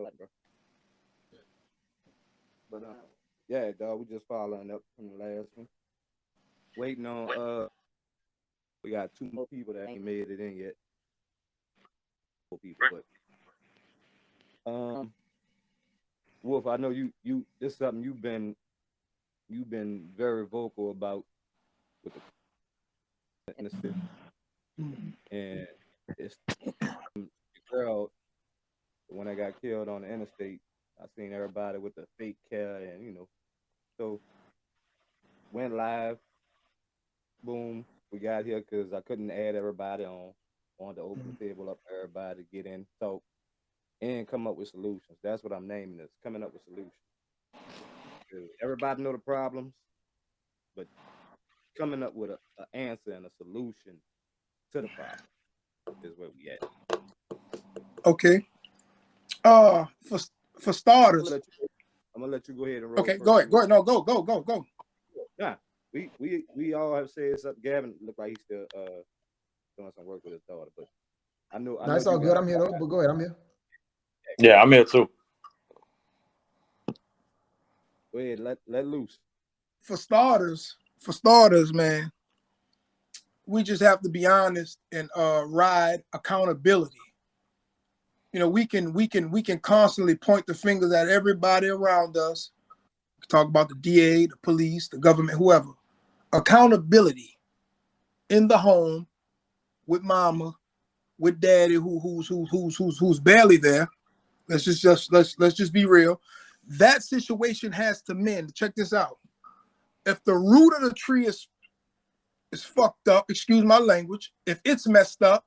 up, bro. But yeah, dog, we just following up from the last one. Waiting on we got 2 more people that ain't made it in yet. 4 people, but Wolf, I know you this is something you've been very vocal about with the in the city. And it's the girl when I got killed on the interstate, I seen everybody with the fake care and so went live, boom, we got here because I couldn't add everybody on. Wanted to open the table up for everybody to get in, talk, and come up with solutions. That's what I'm naming this, coming up with solutions. 'Cause everybody know the problems, but coming up with an answer and a solution to the problem is where we at. Okay. For starters, I'm gonna let you go ahead and roll. Okay, first. go ahead. No, go. Nah, we all have said something. Gavin looked like he's still doing some work with his daughter, but I know. That's all good. I'm here though, but go ahead. I'm here. Yeah, I'm here too. Go ahead, let loose. For starters, man, we just have to be honest and ride accountability. We can constantly point the fingers at everybody around us. Talk about the DA, the police, the government, whoever. Accountability in the home with mama, with daddy, who's barely there. Let's just be real. That situation has to mend. Check this out. If the root of the tree is fucked up, excuse my language, if it's messed up,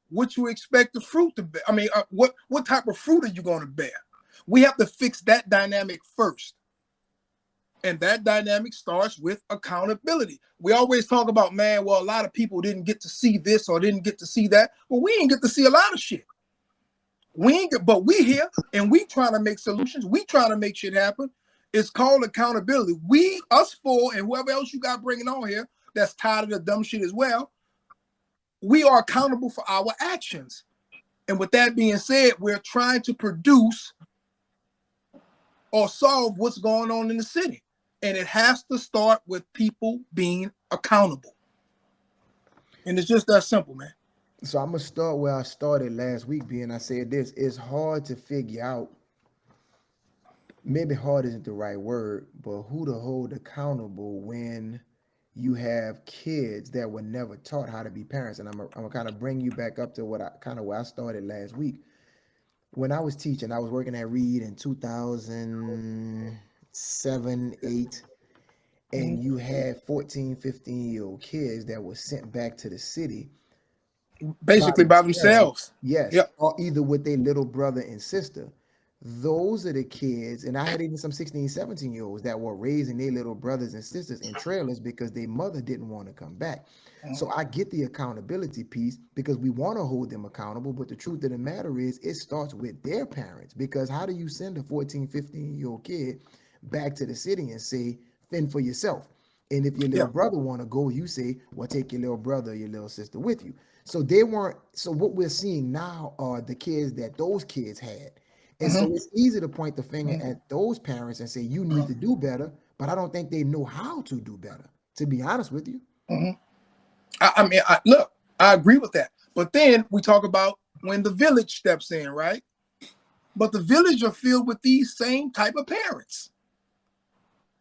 what you expect the fruit to bear? I mean, what type of fruit are you going to bear? We have to fix that dynamic first. And that dynamic starts with accountability. We always talk about, man, well, a lot of people didn't get to see this or didn't get to see that. Well, we ain't get to see a lot of shit. But we here and we trying to make solutions. We trying to make shit happen. It's called accountability. Us four, and whoever else you got bringing on here that's tired of the dumb shit as well, we are accountable for our actions. And with that being said, we're trying to produce or solve what's going on in the city. And it has to start with people being accountable. And it's just that simple, man. So I'm gonna start where I started last week, I said this: it's hard to figure out. Maybe hard isn't the right word, but who to hold accountable when you have kids that were never taught how to be parents. And I'm gonna kind of bring you back up to where I started last week. When I was teaching, I was working at Reed in 2007, 8, and you had 14, 15-year-old kids that were sent back to the city. Basically by themselves. Yes. Yep. Or either with their little brother and sister. Those are the kids, and I had even some 16, 17-year-olds that were raising their little brothers and sisters in trailers because their mother didn't want to come back. So I get the accountability piece because we want to hold them accountable, but the truth of the matter is it starts with their parents, because how do you send a 14, 15-year-old kid back to the city and say, fend for yourself? And if your little brother want to go, you say, well, take your little brother or your little sister with you. So what we're seeing now are the kids that those kids had. And so it's easy to point the finger at those parents and say, you need to do better, but I don't think they know how to do better, to be honest with you. I mean, look, I agree with that. But then we talk about when the village steps in, right? But the village are filled with these same type of parents.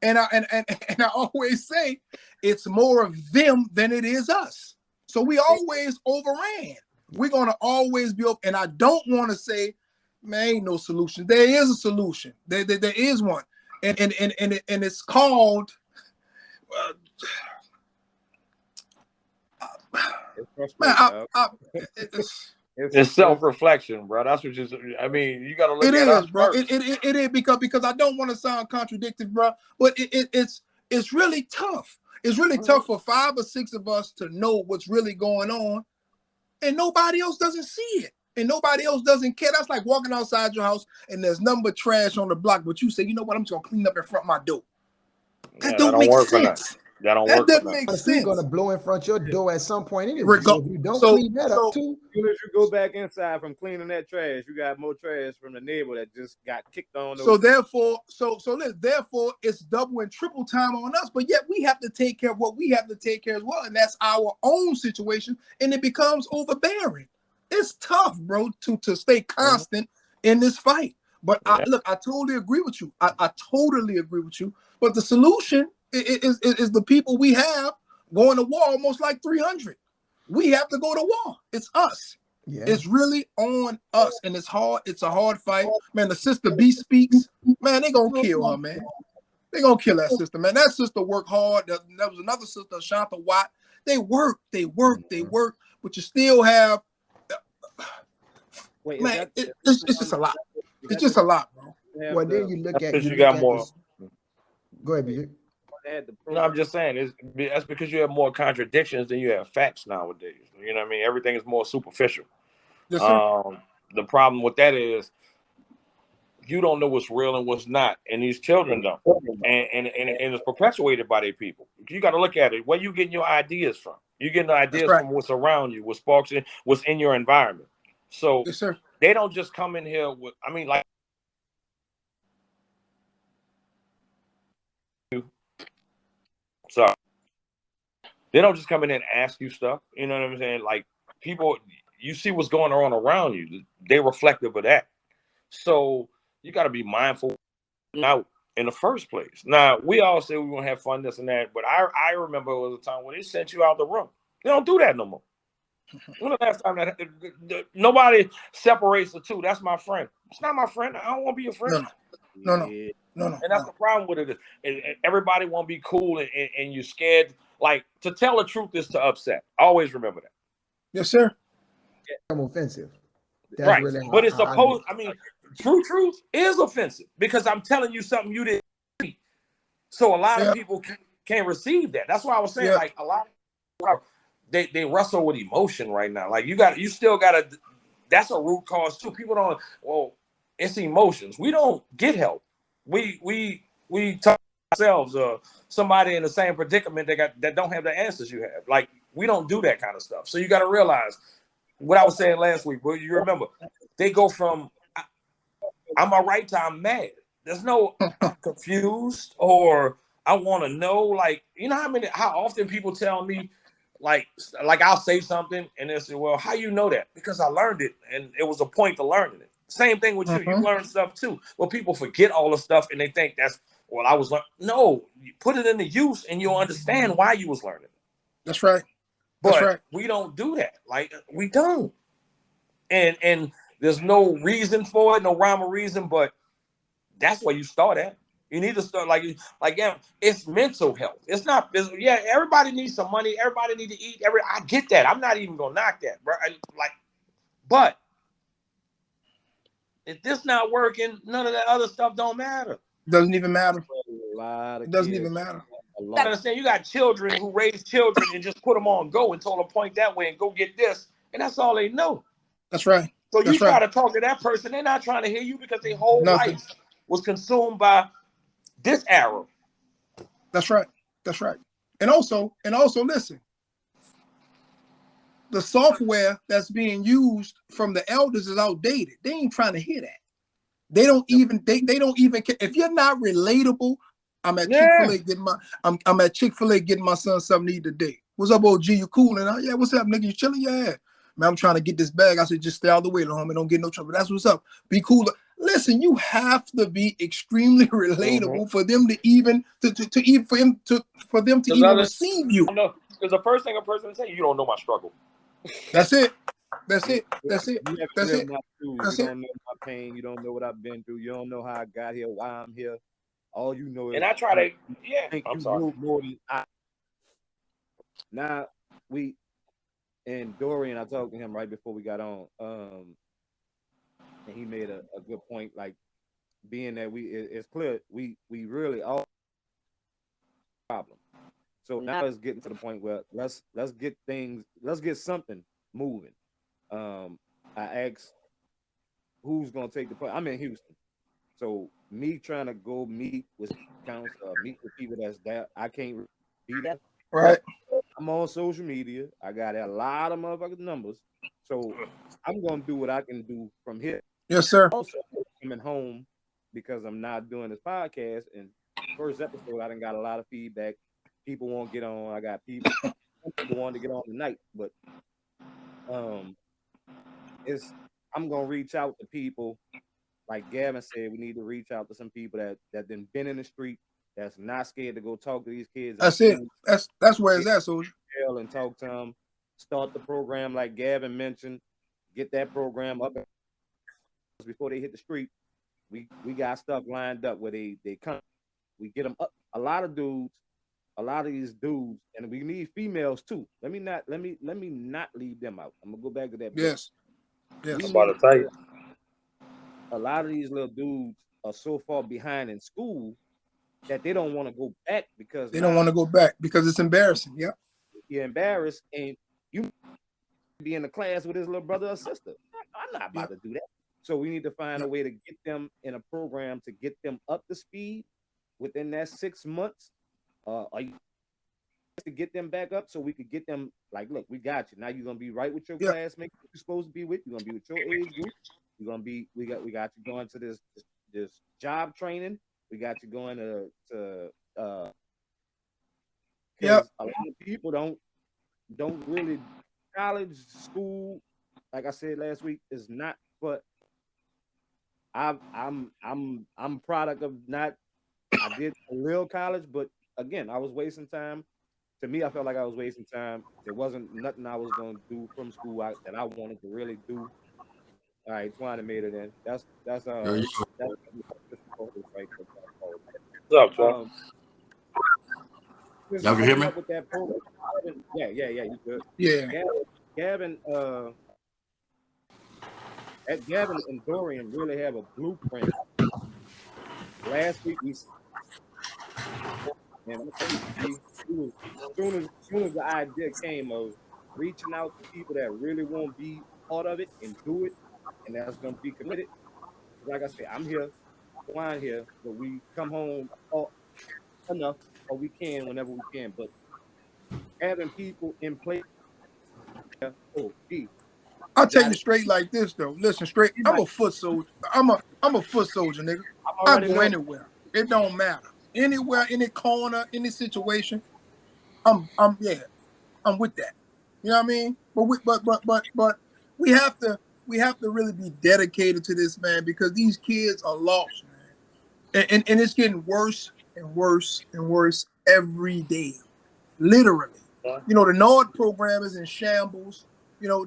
And I always say it's more of them than it is us. So we always overran. We're going to always be, and I don't want to say, man, ain't no solution. There is a solution. There is one, and it's called. It's self-reflection, bro. That's what I mean, you got to look at us bro. first. It is because I don't want to sound contradictory, bro. But it's really tough. It's really tough for 5 or 6 of us to know what's really going on, and nobody else doesn't see it. And nobody else doesn't care. That's like walking outside your house and there's nothing but trash on the block, but you say, you know what, I'm just gonna clean up in front of my door. That don't make sense. That don't That work for doesn't nothing. make The street gonna sense. blow in front of your door at some point anyway. So if you don't So clean that up too, As soon as you go back inside from cleaning that trash, you got more trash from the neighbor that just got kicked on. so therefore, therefore it's double and triple time on us. But yet we have to take care of what we have to take care as well, and that's our own situation, and it becomes overbearing. It's tough, bro, to stay constant in this fight. But look, I totally agree with you. I totally agree with you. But the solution is the people we have going to war, almost like 300. We have to go to war. It's us. yeah. It's really on us, and it's hard. It's a hard fight, man. The sister B speaks, man. They gonna kill her, man. They gonna kill that sister, man. That sister worked hard. There was another sister, Shanta Watt. They work, but you still have, Wait, man. It's just a lot. It's just a lot, bro. Well, then you look at because you look got at more. this. Go ahead, BJ. No, I'm just saying that's because you have more contradictions than you have facts nowadays. You know what I mean? Everything is more superficial. Yes, sir. The problem with that is you don't know what's real and what's not, and these children don't, and it's perpetuated by their people. You got to look at it. Where you getting your ideas from? You getting the ideas from what's around you, what sparks in, what's in your environment. So Yes, sir. they don't just come in here with. I mean, like. Sorry. They don't just come in and ask you stuff. You know what I'm saying? Like people, you see what's going on around you. They're reflective of that. So you got to be mindful out in the first place. Now, we all say we want to have fun, this and that, but I remember it was a time when they sent you out the room. They don't do that no more. When the last time that nobody separates the two? That's my friend. It's not my friend. I don't want to be your friend. No. And that's the problem with it. And everybody want to be cool, and you're scared. Like, to tell the truth is to upset. Always remember that. Yes, sir. I'm offensive. That's right. Really but it's supposed. I mean, truth is offensive because I'm telling you something you didn't see. So a lot of people can't receive that. That's why I was saying, like, a lot of they wrestle with emotion right now. Like, you still got to. That's a root cause too. People don't. Well, it's emotions. We don't get help. We talk ourselves somebody in the same predicament that don't have the answers you have. Like, we don't do that kind of stuff. So you got to realize what I was saying last week, bro. You remember they go from I'm all right to I'm mad. There's no I'm confused or I want to know. Like, you know how often people tell me like I'll say something and they say, well, how you know that? Because I learned it and it was a point to learning it. Same thing with you. You learn stuff too. Well, people forget all the stuff and they think that's I was learning. No, you put it into use and you'll understand why you was learning. That's right. But we don't do that. Like, we don't. And there's no reason for it, no rhyme or reason, but that's where you start at. You need to start yeah, it's mental health. It's not everybody needs some money, everybody need to eat. I get that. I'm not even gonna knock that, bro. But if this not working, none of that other stuff don't matter. Doesn't even matter. It doesn't even matter. You gotta understand, you got children who raise children and just put them on go and told them point that way and go get this, and that's all they know. That's right. So you try to talk to that person, they're not trying to hear you because their whole life was consumed by this arrow. That's right. That's right. And also listen. The software that's being used from the elders is outdated. They ain't trying to hear that. They don't even care. If you're not relatable, I'm at Chick-fil-A getting I'm at Chick-fil-A getting my son something to eat today. What's up, OG? You cool? And yeah, what's up, nigga? You chilling? Yeah. Man, I'm trying to get this bag. I said, just stay out of the way, homie. Don't get no trouble. That's what's up. Be cool. Listen, you have to be extremely relatable for them to even for them to even receive you. Because the first thing a person say, you don't know my struggle. That's it. You don't know my pain. You don't know what I've been through. You don't know how I got here, why I'm here. All you know is. And I try to, I'm sorry. More than I. Now and Dorian, I talked to him right before we got on, and he made a good point. Like, being that it's clear we really all problem. So now it's getting to the point where let's get something moving. I asked who's gonna take the point. I'm in Houston, so me trying to go meet with council, meet with people that's there. I can't be that. Right. I'm on social media. I got a lot of motherfucking numbers. So I'm gonna do what I can do from here. Yes, sir. Also coming home because I'm not doing this podcast. And first episode, I done got a lot of feedback. People won't get on. I got people want to get on tonight, but it's I'm gonna reach out to people. Like Gavin said, we need to reach out to some people that been in the street, that's not scared to go talk to these kids. That's it. That's where it's at, Soldier. And talk to them. Start the program like Gavin mentioned. Get that program up before they hit the street. We got stuff lined up where they come. We get them up. A lot of these dudes, and we need females too. Let me not leave them out. I'm gonna go back to that. Yes. I'm about to tell you. A lot of these little dudes are so far behind in school that they don't want to go back because it's embarrassing. Yeah. You're embarrassed and you be in the class with his little brother or sister. I'm not about to do that. So we need to find a way to get them in a program to get them up to speed within that 6 months. To get them back up so we could get them like, look, we got you. Now you're gonna be right with your classmates you're supposed to be with. You're gonna be with your age group. You're gonna be we got you going to this job training. We got you going to a lot of people don't really college school, like I said last week, is not, but I'm product of not I did a real college, but again, I was wasting time. To me, I felt like I was wasting time. There wasn't nothing I was going to do from school that I wanted to really do. All right, Twana made it in. That's What's up, Twan? Y'all can hear me? With that program. Yeah, you good. Yeah. Gavin and Dorian really have a blueprint. Last week as soon as the idea came of reaching out to people that really won't be part of it and do it, and that's gonna be committed. Like I said, I'm here, Juan here, but we come home enough, or we can whenever we can. But having people in place, I'll tell you straight like this though. Listen, straight. I'm a foot soldier. I'm a foot soldier, nigga. I go anywhere. It don't matter. Anywhere, any corner, any situation. I'm with that. You know what I mean? But we have to really be dedicated to this, man, because these kids are lost, man. And it's getting worse and worse and worse every day. Literally. You know, the Nord program is in shambles. You know,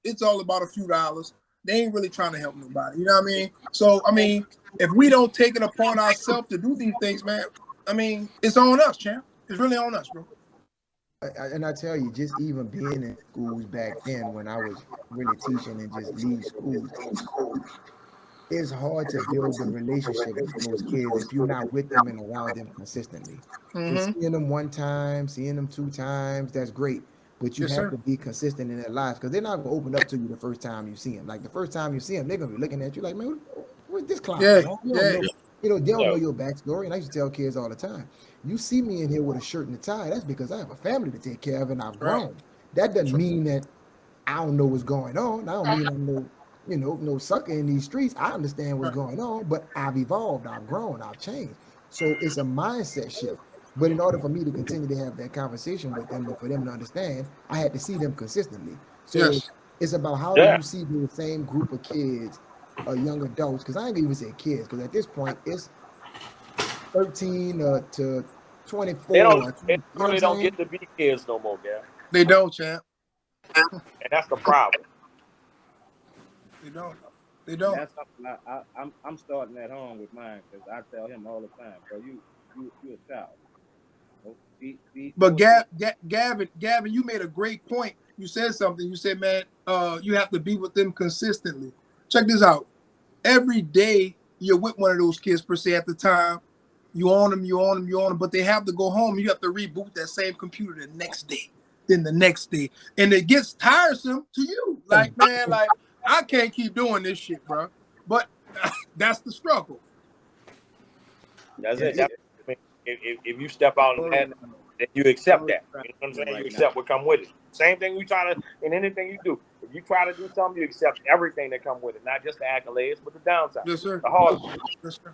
it's all about a few dollars. They ain't really trying to help nobody. You know what I mean? So, I mean, if we don't take it upon ourselves to do these things, man, I mean, it's on us, champ. It's really on us, bro. And I tell you, just even being in schools back then when I was really teaching and just leave school, it's hard to build a relationship with those kids if you're not with them and around them consistently. So seeing them one time, seeing them 2 times, that's great. But you have to be consistent in their lives because they're not going to open up to you the first time you see them. Like the first time you see them, they're going to be looking at you like, man, where's this clown? They don't know your backstory. And I used to tell kids all the time, you see me in here with a shirt and a tie, that's because I have a family to take care of and I've grown. That doesn't mean that I don't know what's going on. I don't mean I'm no sucker in these streets. I understand what's going on, but I've evolved, I've grown, I've changed. So it's a mindset shift. But in order for me to continue to have that conversation with them and for them to understand, I had to see them consistently. So it's about how do you see the same group of kids, young adults, because I ain't even say kids, because at this point it's 13 to 24. They really don't get to be kids no more, Gary. They don't, champ. And that's the problem. They don't. That's something I'm starting at home with mine because I tell him all the time, bro, you a child. But Gavin, you made a great point. You said something. You said, man, you have to be with them consistently. Check this out. Every day you're with one of those kids per se at the time. You on them, but they have to go home. You have to reboot that same computer the next day, then the next day. And it gets tiresome to you. Like, man, like, I can't keep doing this shit, bro. But that's the struggle. That's it. If you step out in that then you accept that. You know what I'm saying? You accept what come with it. Same thing we try to in anything you do. If you try to do something, you accept everything that come with it, not just the accolades, but the downside. Yes, sir. The hard. Yes, sir.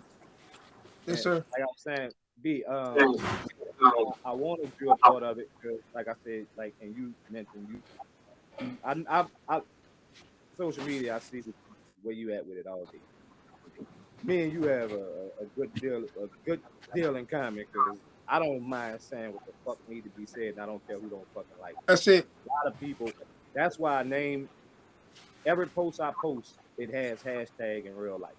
Yes, sir. Like I'm saying, B, I wanted you a part of it because, like I said, like, and you mentioned I social media, I see where you at with it all day. Me and you have a good deal in common because I don't mind saying what the fuck need to be said, and I don't care who don't fucking like it. That's it. A lot of people. That's why I name every post I post. It has hashtag in real life.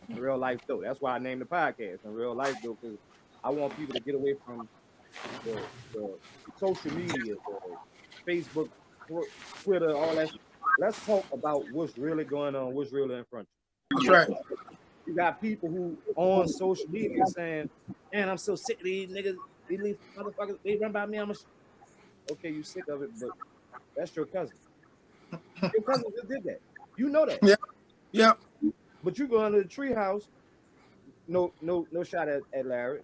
In real life though. That's why I named the podcast in real life though, because I want people to get away from the social media, the Facebook, Twitter, all that. Let's talk about what's really going on, what's really in front of you. That's right. You got people who on social media saying, "Man, I'm so sick of these niggas, these motherfuckers, they run by me, okay, you sick of it, but that's your cousin. Your cousin just did that. You know that. Yeah. Yeah. But you go under the treehouse, no shot at Larry.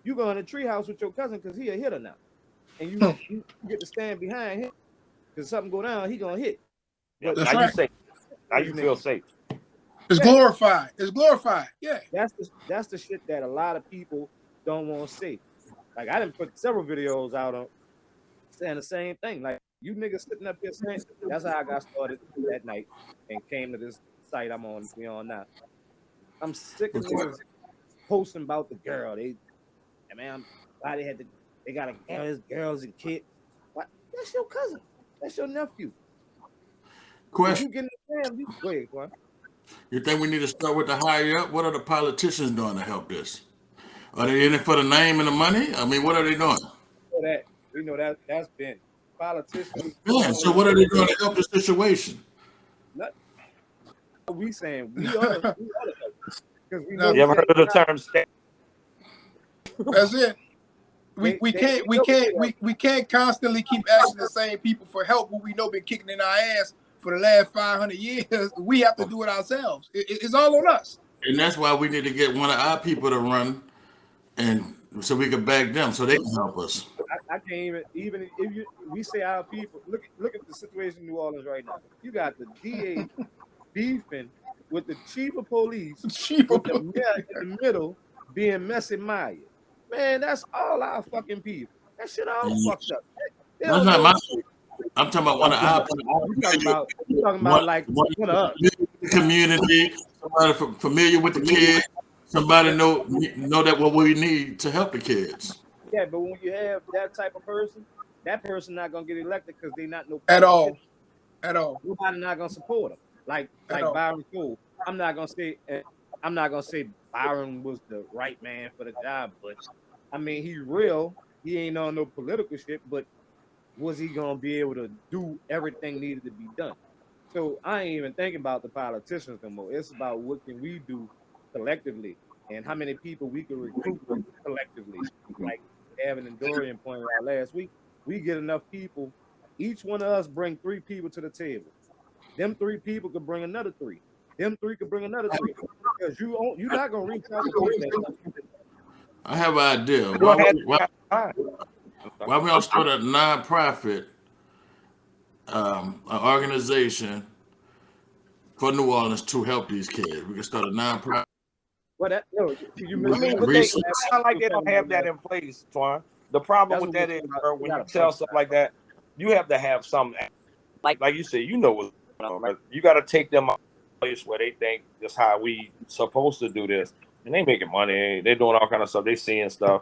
You go in the treehouse with your cousin because he a hitter now. And you get to stand behind him because something go down, he gonna hit. But now right. You safe. Now you feel safe. It's glorified. It's glorified. Yeah. That's the shit that a lot of people don't want to see. Like I didn't put several videos out on saying the same thing. Like you niggas sitting up here saying that's how I got started that night and came to this site I'm on now. I'm sick of niggas posting about the girl. They got girls and kids. What? That's your cousin. That's your nephew. Question. You getting the family? Go ahead, Quan. You think we need to start with the higher up? What are the politicians doing to help this? Are they in it for the name and the money? I mean, what are they doing? We know that's been politicians. Yeah, so what are they doing to help the situation? We saying we are because we know. You ever heard of the term state? That's it. We can't constantly keep asking the same people for help who we know been kicking in our ass for the last 500 years. We have to do it ourselves. It's all on us. And that's why we need to get one of our people to run, and so we can back them, so they can help us. I can't even if we say our people. Look at the situation in New Orleans right now. You got the DA beefing with the chief of police, in the middle being Messy Maya. Man, that's all our fucking people. That shit all fucked up. That's not my shit. I'm talking about one of our people. You talking about like one of us. Community, somebody familiar with the kids, somebody know that what we need to help the kids. Yeah, but when you have that type of person, that person not gonna get elected because they not no at all. Nobody not gonna support them. Like Byron Cole. I'm not gonna say Byron was the right man for the job, but I mean he's real. He ain't on no political shit, but was he gonna be able to do everything needed to be done? So I ain't even thinking about the politicians no more. It's about what can we do collectively and how many people we can recruit collectively. Like Gavin and Dorian pointed out last week, we get enough people. Each one of us bring 3 people to the table. Them 3 people could bring another 3. Them 3 could bring another 3. Because you're not gonna reach out to people. I have an idea. Why we don't start a nonprofit an organization for New Orleans to help these kids? We can start a nonprofit. Well, I mean, but it's not like they don't have that in place, Twan. The problem with that is, bro, when you tell stuff like that, you have to have some, like you said, you know what's going on, right? You got to take them out a place where they think that's how we supposed to do this, and they making money, they doing all kind of stuff, they seeing stuff.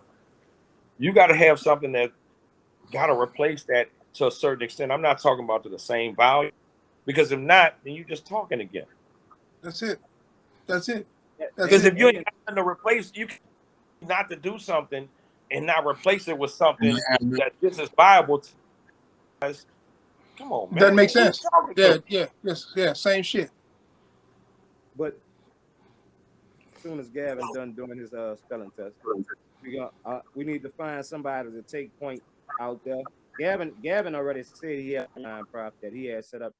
You got to have something that got to replace that to a certain extent. I'm not talking about to the same value, because if not, then you're just talking again. That's it. Because if you ain't got to replace, you can not to do something and not replace it with something that this is viable to us. Come on, man. That makes sense. Yeah, same shit. But as soon as Gavin done doing his spelling test, we need to find somebody to take point out there. Gavin already said he had a nonprofit that he had set up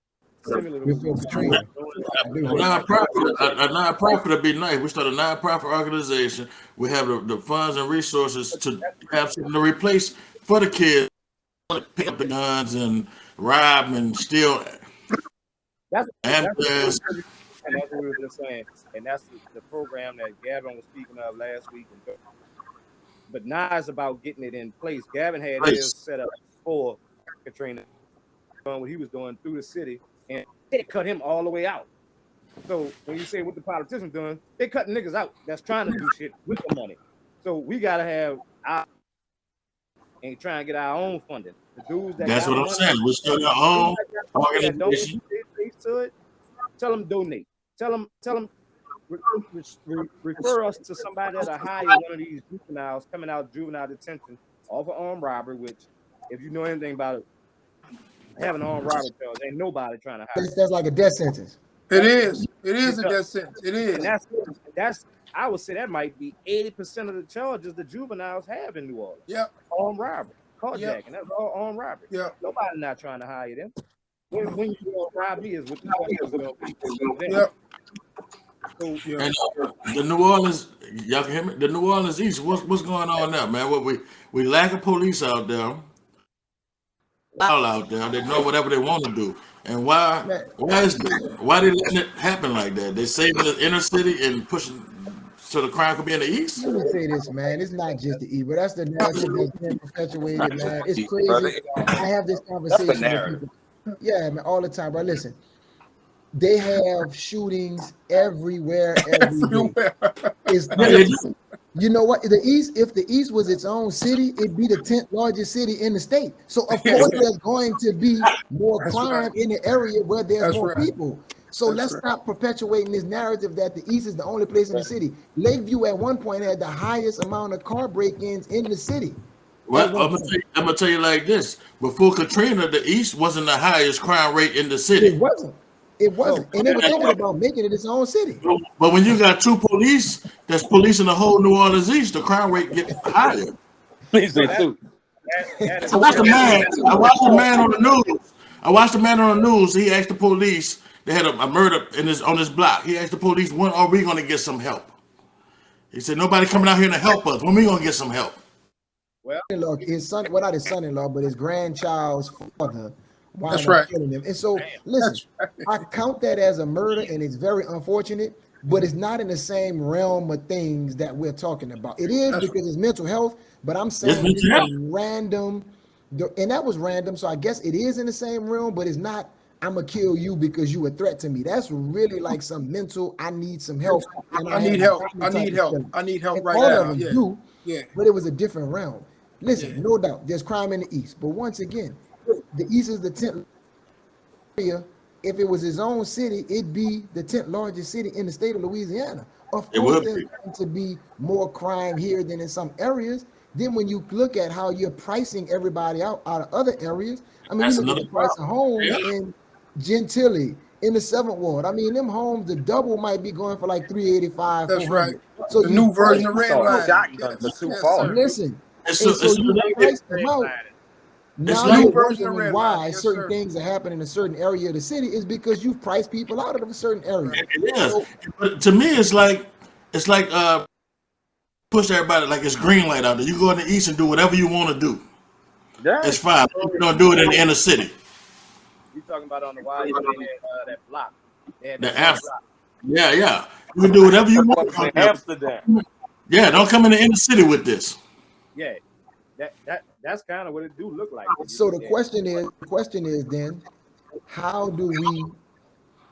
similar to Before what Katrina. A nonprofit would be nice. We start a nonprofit organization. We have the funds and resources to have something to replace for the kids. Pick up the guns and rob and steal. That's Ambulance. and that's what we were just saying, and that's the program that Gavin was speaking of last week. But now it's about getting it in place. Gavin had his set up for Katrina, doing what he was doing through the city, and they cut him all the way out. So when you say what the politicians doing, they cutting niggas out that's trying to do shit with the money. So we gotta have our and try and get our own funding. The dudes that That's got what I'm money, saying. We're still your own that don't organization. to it, tell them donate. Tell them refer us to somebody that'll hire one of these juveniles coming out of juvenile detention off of armed robbery, which if you know anything about it, having an armed robbery charge, ain't nobody trying to hire. That's like a death sentence. It is a death sentence. It is. And that's I would say that might be 80% of the charges the juveniles have in New Orleans. Yep. Armed robbery, carjacking, Yep. that's all armed robbery. Yep. Nobody not trying to hire them. When you go rob me is what the fuck is going to be. Yep. So, And the New Orleans, y'all can hear me? The New Orleans East, what's going on there, man? What we lack of police out there. All out there, they know whatever they want to do. And why they letting it happen like that? They saving the inner city and pushing so the crime could be in the east. Let me say this, man. It's not just the evil. That's the narrative that's been perpetuated, man. It's crazy. I have this conversation with people. Yeah, man, all the time, bro. Listen, they have shootings everywhere, every day. You know what? The East, if the East was its own city, it'd be the 10th largest city in the state. So of course there's going to be more crime in the area where there's more people. So let's stop perpetuating this narrative that the East is the only place in the city. Lakeview at one point had the highest amount of car break-ins in the city. Well, I'm gonna tell you like this: before Katrina, the East wasn't the highest crime rate in the city. It wasn't. It wasn't, and they were thinking about making it its own city. But when you got two police that's policing the whole New Orleans East, the crime rate gets higher. Please say two. I watched a man on the news. I watched a man on the news. He asked the police. They had a murder on this block. He asked the police, "When are we going to get some help?" He said, "Nobody coming out here to help us. When we going to get some help?" Well, his son, well, not his son-in-law, but his grandchild's father. That's right. Killing him. And so, listen, I count that as a murder, and it's very unfortunate, but it's not in the same realm of things that we're talking about. It is because it's mental health, but I'm saying it's random, and that was random, so I guess it is in the same realm, but it's not, I'm going to kill you because you a threat to me. That's really like some mental, I need some help. And I need help. I need help. I need help right now. Yeah. But it was a different realm. Listen, no doubt, there's crime in the East, but once again, the East is the 10th area. If it was his own city, it'd be the 10th largest city in the state of Louisiana. Of course, there's going to be more crime here than in some areas. Then when you look at how you're pricing everybody out of other areas, I mean, you look at the price of homes in Gentilly, in the 7th Ward. I mean, them homes, the double might be going for like $385. That's right. So the new version of Red Line. Listen, so you price them out. Now you're wondering why certain things are happening in a certain area of the city is because you price people out of a certain area. It is. But to me, it's like push everybody like it's green light out there. You go in the East and do whatever you want to do. It's fine. You don't do it in the inner city. You talking about on the wire? They had that block. Yeah. You can do whatever you want. In Amsterdam. Yeah, don't come in the inner city with this. Yeah, that's kind of what it do look like. So the question is then, how do we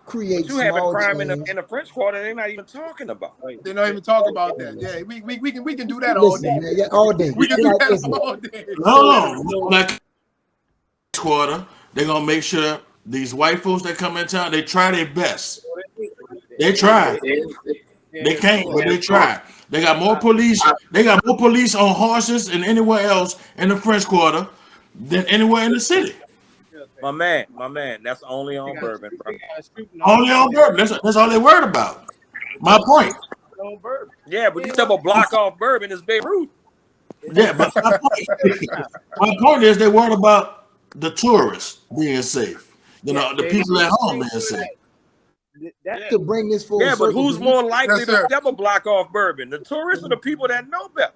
create you having crime in the French Quarter? They're not even talking about. They're not even talking about that. Yeah, we can do that all day. Man, yeah, all day. We can do that all day. No, like Quarter, they're gonna make sure these white folks that come in town, they try their best. They try. They can't, but they try. They got more police. They got more police on horses and anywhere else in the French Quarter than anywhere in the city. My man, that's only on Bourbon, bro. Only on Bourbon. That's all they worried about. My point. Yeah, but you talk about block off Bourbon is Beirut. Yeah, but my point is they worried about the tourists being safe. the people at home being sick. To bring this full but circle, who's more likely Yes, to sir. double block off bourbon? The tourists or the people that know better?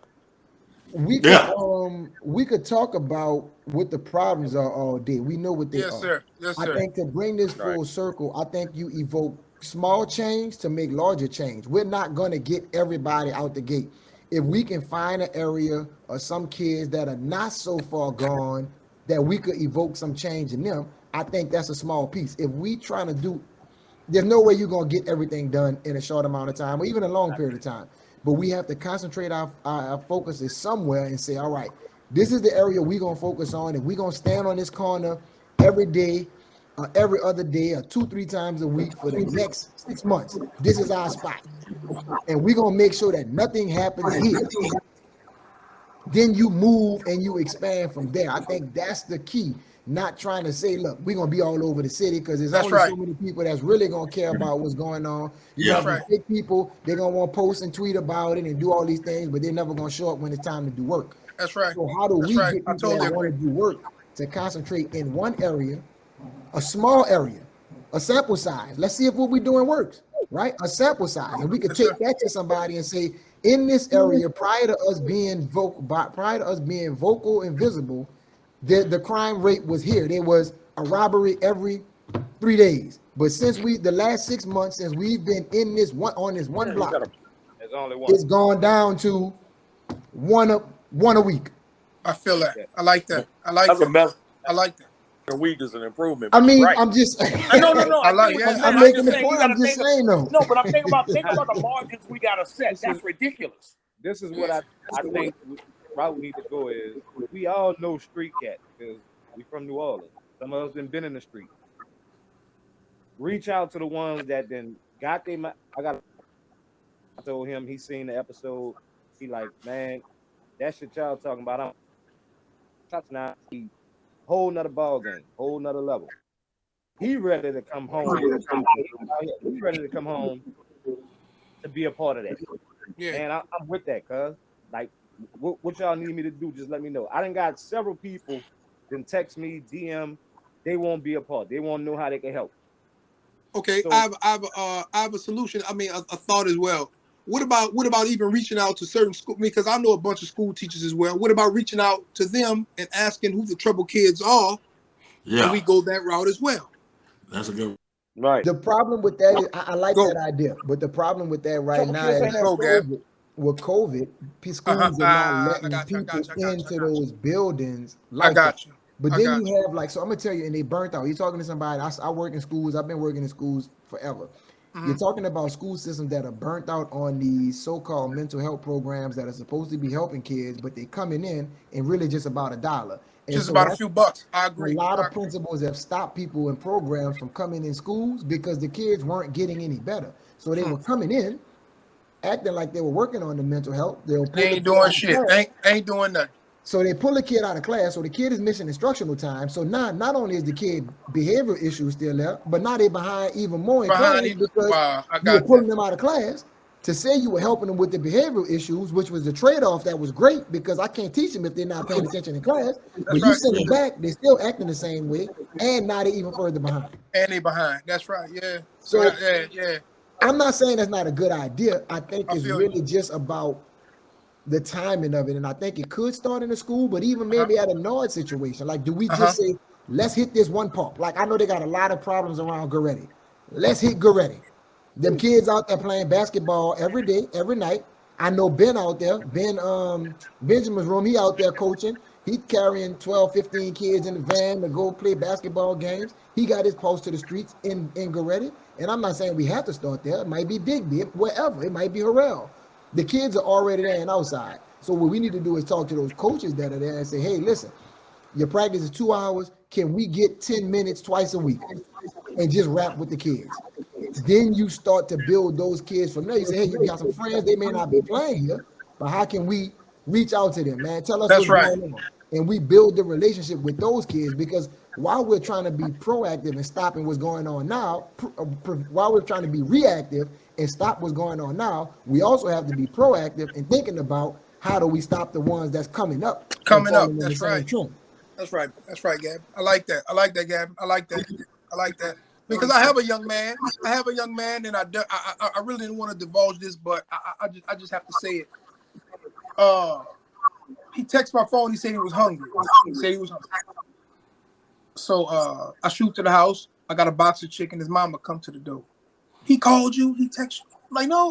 we could talk about what the problems are all day. We know what they Yes, are. sir. Yes, I sir. think to bring this full circle, I think you evoke small change to make larger change. We're not going to get everybody out the gate. If we can find an area or some kids that are not so far gone that we could evoke some change in them, I think that's a small piece. If we trying to do, there's no way you're going to get everything done in a short amount of time or even a long period of time. But we have to concentrate our focus is somewhere and say, all right, this is the area we're going to focus on. If we're going to stand on this corner every day, every other day, or 2-3 times a week for the next 6 months, this is our spot. And we're going to make sure that nothing happens here. Then you move and you expand from there. I think that's the key. Not trying to say, look, we're gonna be all over the city because there's only so many people that's really gonna care about what's going on. You have big people, they're gonna want to post and tweet about it and do all these things, but they're never gonna show up when it's time to do work. That's right. So how do we get people that want to do work to concentrate in one area, a small area, a sample size? Let's see if what we're doing works, right? A sample size, and we could take that to somebody and say, in this area, prior to us being vocal and visible, the crime rate was here. There was a robbery every 3 days. But since the last 6 months, since we've been in this one block, there's only one. It's gone down to one a week. I feel that. I like that. I like that. I like that. A week is an improvement. I mean, I'm just. No. I like. I'm making the point. I'm just saying though. No, but I'm thinking about the margins we gotta set. That's ridiculous. This is what I think route we need to go is we all know street cats because we from New Orleans. Some of us been in the street. Reach out to the ones that then got them. I told him he seen the episode. He like, man, that shit y'all talking about. I'm now whole nother ball game, whole nother level. He ready to come home. He ready to come home to be a part of that. Yeah. And I'm with that, cuz. Like, what y'all need me to do, just let me know. I done got several people then text me, DM, they won't be a part. They won't know how they can help. Okay, so, I have a solution. I mean, a thought as well. What about even reaching out to certain school? Because I know a bunch of school teachers as well. What about reaching out to them and asking who the trouble kids are? Yeah, and we go that route as well. That's a good. Right. The problem with that is I like that idea, but the problem with that right now is with COVID, schools are not letting people into those buildings. Like I got you. But then you have like, so I'm gonna tell you, and they burnt out. You're talking to somebody. I work in schools. I've been working in schools forever. You're talking about school systems that are burnt out on these so-called mental health programs that are supposed to be helping kids, but they're coming in and really just about $1. And just so about a few bucks. I agree. A lot of principals have stopped people in programs from coming in schools because the kids weren't getting any better. So they were coming in, acting like they were working on the mental health. They ain't doing shit. Ain't doing nothing. So they pull the kid out of class. So the kid is missing instructional time. So now not only is the kid behavioral issues still there, but now they're behind even more in class because you're pulling them out of class to say you were helping them with the behavioral issues, which was the trade-off that was great because I can't teach them if they're not paying attention in class. But you send them back, they're still acting the same way, and now they're even further behind. And they behind. That's right. Yeah. So yeah. I'm not saying that's not a good idea. I think it's really just about the timing of it, and I think it could start in the school, but even maybe at a Nord situation. Like, do we just say, let's hit this one park? Like, I know they got a lot of problems around Goretti. Let's hit Goretti. Them kids out there playing basketball every day, every night. I know Ben out there, Benjamin's room, he out there coaching. He's carrying 12, 15 kids in the van to go play basketball games. He got his post to the streets in Goretti. And I'm not saying we have to start there. It might be Big, wherever. It might be Harrell. The kids are already there and outside. So what we need to do is talk to those coaches that are there and say, hey, listen, your practice is 2 hours. Can we get 10 minutes twice a week and just rap with the kids? Then you start to build those kids from there. You say, hey, you got some friends. They may not be playing here, but how can we reach out to them, man? Tell us what's going on. And we build the relationship with those kids because while we're trying to be proactive and stopping what's going on now, while we're trying to be reactive and stop what's going on now, we also have to be proactive and thinking about how do we stop the ones that's coming up. That's right. That's right. That's right, Gab. I like that. Gab. I like that. I like that because I have a young man. And I really didn't want to divulge this, but I just have to say it. He texted my phone. He said he was hungry. So I shoot to the house. I got a box of chicken. His mama come to the door. He called you. He texted you. I'm like, no.